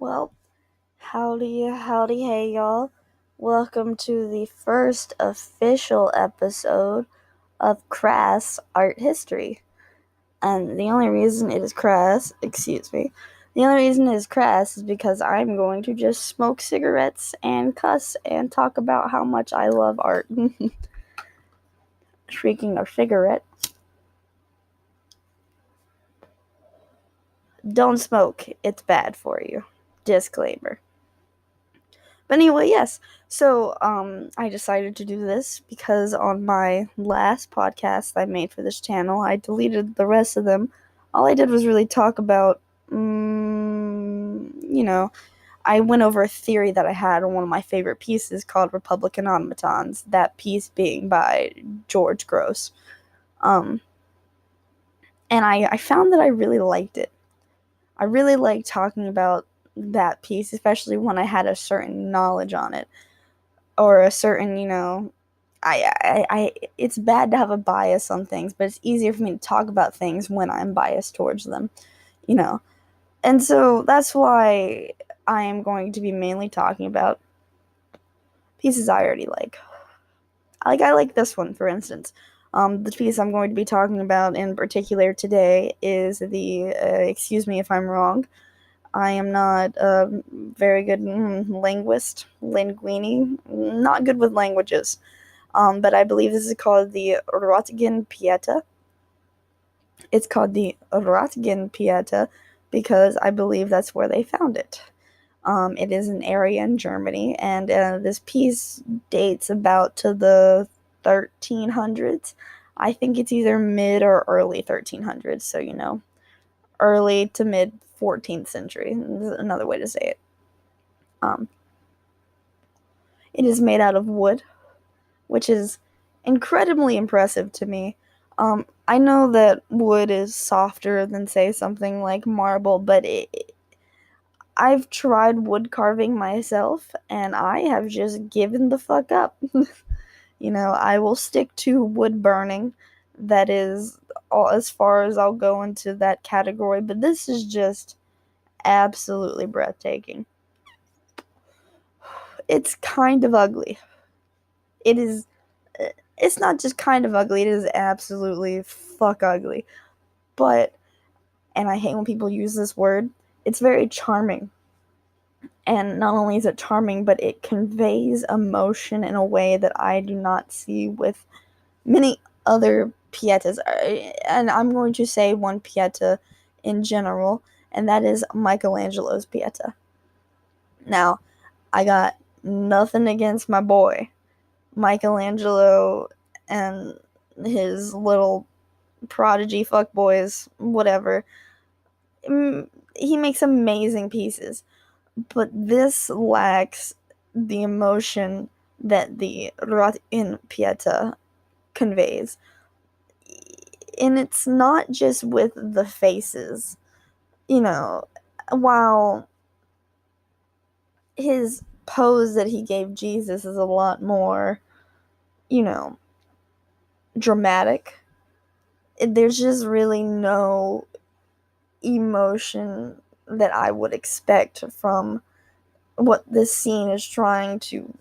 Well, howdy, hey y'all. Welcome to the first official episode of Crass Art History. And the only reason it is crass, the only reason it is crass is because I'm going to just smoke cigarettes and cuss and talk about how much I love art. Speaking of cigarette, don't smoke, it's bad for you. Disclaimer. But anyway, yes. So, I decided to do this because on my last podcast I made for this channel, I deleted the rest of them. All I did was really talk about, I went over a theory that I had on one of my favorite pieces called Republican Automatons, that piece being by George Gross. And I found that I really liked it. I really liked talking about that piece, especially when I had a certain knowledge on it. Or a certain, it's bad to have a bias on things, but it's easier for me to talk about things when I'm biased towards them, you know. And so that's why I am going to be mainly talking about pieces I already like. I like this one, for instance. The piece I'm going to be talking about in particular today is the, excuse me if I'm wrong, I am not a very good linguini, not good with languages. But I believe this is called the Röttgen Pietà. It's called the Röttgen Pietà because I believe that's where they found it. It is an area in Germany, and this piece dates about to the 1300s. I think it's either mid or early 1300s, so early to mid 14th century is another way to say it. It is made out of wood, which is incredibly impressive to me. I know that wood is softer than, say, something like marble, but I've tried wood carving myself, and I have just given the fuck up. I will stick to wood burning. That is all as far as I'll go into that category, but this is just absolutely breathtaking. It's kind of ugly. It is. It's not just kind of ugly, it is absolutely fuck ugly. But, and I hate when people use this word, it's very charming. And not only is it charming, but it conveys emotion in a way that I do not see with many other Pietas. And I'm going to say one Pieta in general, and that is Michelangelo's Pieta. Now, I got nothing against my boy, Michelangelo, and his little prodigy fuckboys, whatever. He makes amazing pieces, but this lacks the emotion that the Röttgen Pietà conveys. And it's not just with the faces. While his pose that he gave Jesus is a lot more, dramatic, there's just really no emotion that I would expect from what this scene is trying to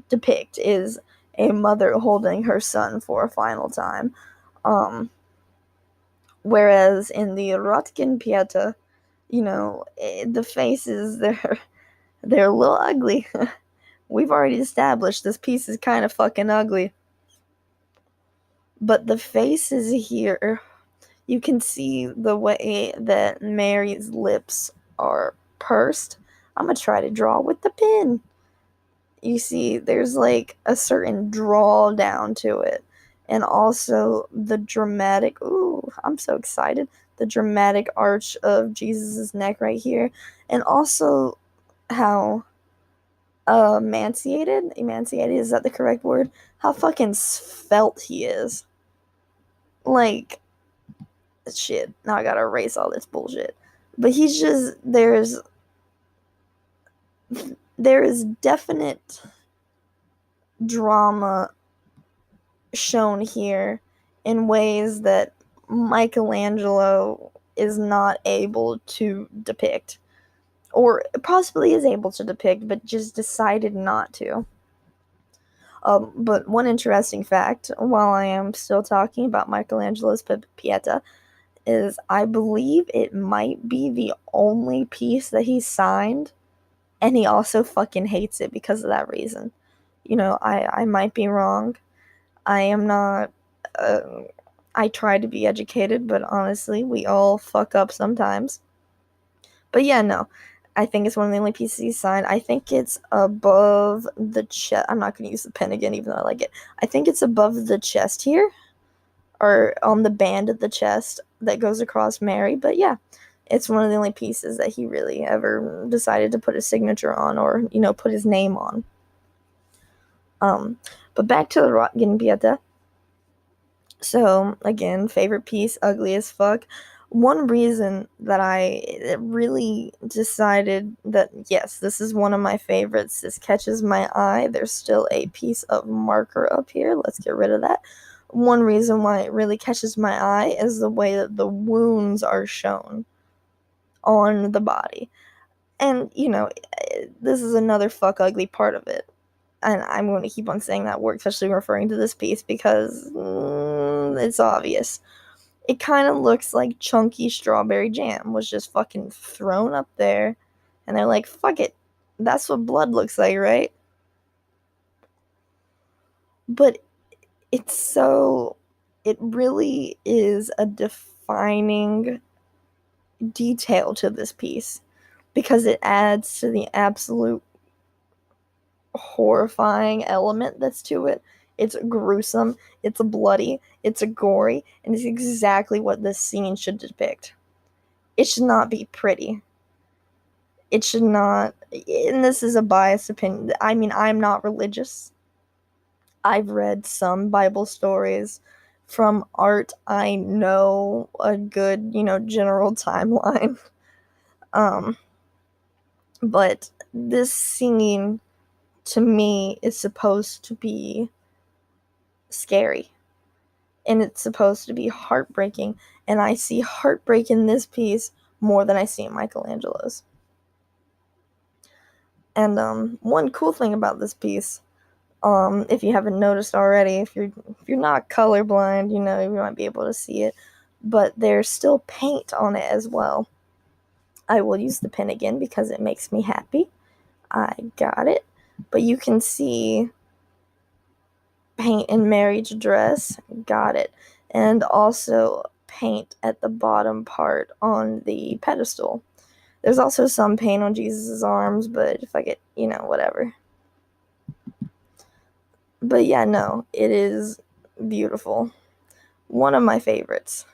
depict, is a mother holding her son for a final time. Whereas in the Röttgen Pietà, the faces, they're a little ugly. We've already established this piece is kind of fucking ugly. But the faces here, you can see the way that Mary's lips are pursed. I'm gonna try to draw with the pen. You see, there's like a certain draw down to it. And also the dramatic, I'm so excited. The dramatic arch of Jesus' neck right here. And also how emaciated, is that the correct word? How fucking svelte he is. Like, shit, now I gotta erase all this bullshit. But he's just, there is definite drama shown here in ways that Michelangelo is not able to depict. or possibly is able to depict, but just decided not to. But one interesting fact, while I am still talking about Michelangelo's Pietà, is I believe it might be the only piece that he signed, and he also fucking hates it because of that reason. I might be wrong. I am not. Uh, I try to be educated, but honestly, we all fuck up sometimes. But yeah, no. I think it's one of the only pieces he signed. I think it's above the chest. I'm not going to use the pen again, even though I like it. I think it's above the chest here, or on the band of the chest that goes across Mary. But yeah, it's one of the only pieces that he really ever decided to put his signature on, or put his name on. But back to the Röttgen Pietà. So again, favorite piece, ugly as fuck. One reason that I really decided that yes, this is one of my favorites. This catches my eye. There's still a piece of marker up here. Let's get rid of that. One reason why it really catches my eye is the way that the wounds are shown on the body. And this is another fuck ugly part of it. And I'm going to keep on saying that word, especially referring to this piece, because it's obvious. It kind of looks like chunky strawberry jam was just fucking thrown up there, and they're like, fuck it. That's what blood looks like, right? But it really is a defining detail to this piece, because it adds to the absolute horrifying element that's to it. It's gruesome, it's bloody, it's gory, and it's exactly what this scene should depict. It should not be pretty. It should not, and this is a biased opinion. I mean, I'm not religious. I've read some Bible stories. From art, I know a good, general timeline. Um, but this scene, to me, is supposed to be scary. And it's supposed to be heartbreaking. And I see heartbreak in this piece more than I see in Michelangelo's. And one cool thing about this piece, if you haven't noticed already, if you're not colorblind, you might be able to see it, but there's still paint on it as well. I will use the pen again because it makes me happy. I got it. But you can see paint in marriage dress. Got it. And also paint at the bottom part on the pedestal. There's also some paint on Jesus' arms, but if I get, whatever. But yeah, no, it is beautiful. One of my favorites.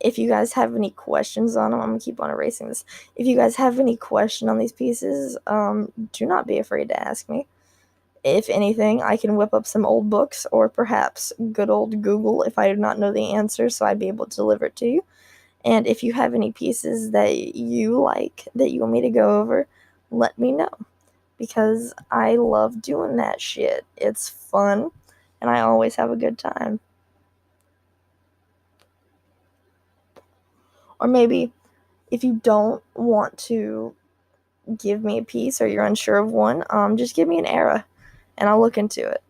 If you guys have any questions on them, I'm gonna keep on erasing this. If you guys have any question on these pieces, do not be afraid to ask me. If anything, I can whip up some old books, or perhaps good old Google if I do not know the answer, so I'd be able to deliver it to you. And if you have any pieces that you like, that you want me to go over, let me know. Because I love doing that shit. It's fun, and I always have a good time. Or maybe if you don't want to give me a piece, or you're unsure of one, just give me an era and I'll look into it.